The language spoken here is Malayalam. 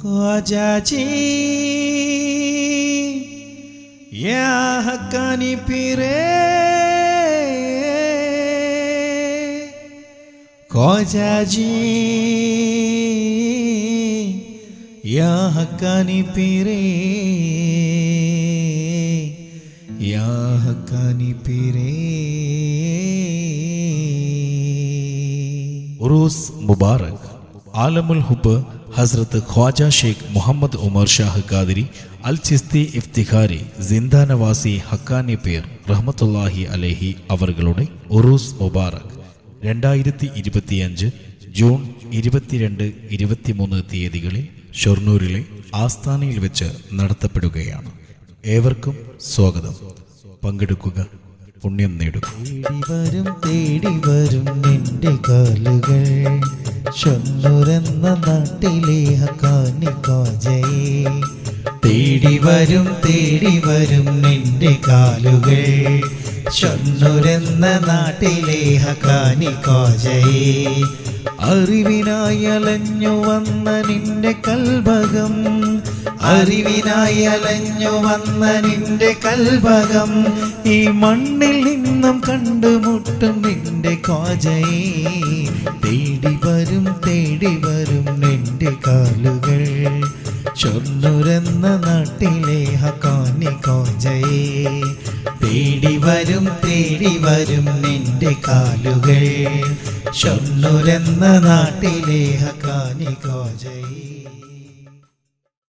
ख्वाजाजी या हक्कानी पीरे ख्वाजाजी या हक्कानी पीरे या हक्कानी पीरे। उरूस मुबारक। आलमुल हुब्ब हजरत ख्वाजा शेख മുഹമ്മദ് ഉമർ ഷാഹ് ഖാദിരി അൽ ചിസ്തി ഇഫ്തിഖാരി സിന്ധാനവാസി ഹക്കാനി പേർ റഹ്മത്തുള്ളാഹി അലൈഹി അവരുടെ ഉറൂസ് മുബാറക് 2025 ജൂൺ 22, 23 തീയതികളിൽ ഷൊർണൂരിലെ ആസ്ഥാനയിൽ വെച്ച് നടത്തപ്പെടുകയാണ്. ഏവർക്കും സ്വാഗതം. പങ്കെടുക്കുക, പുണ്യം നേടുക. തേടി വരും നിന്റെ കാലുകൾ ഷൊർണൂരെന്ന നാട്ടിലെ ഹക്കാനി ഖ്വാജയെ. തേടി വരും നിന്റെ കാലുകൾ ഷൊർണൂരെന്ന നാട്ടിലെ ഹക്കാനി ഖ്വാജയെ. അറിവിനായി അലഞ്ഞു വന്ന നിന്റെ കൽബകം, അറിവിനായി അലഞ്ഞു വന്ന നിന്റെ കൽബകം ഈ മണ്ണിൽ നിന്നും കണ്ടുമുട്ടും നിന്റെ ഖ്വാജയെ. തേടി വരും നിന്റെ കാലുകൾ ഷൊർണൂരെന്ന നാട്ടിലെ ഹക്കാനി ഖ്വാജയെ. തേടി വരും നിന്റെ കാലുകൾ ഷൊർണൂരെന്ന നാട്ടിലെ ഹക്കാനി ഖ്വാജയെ.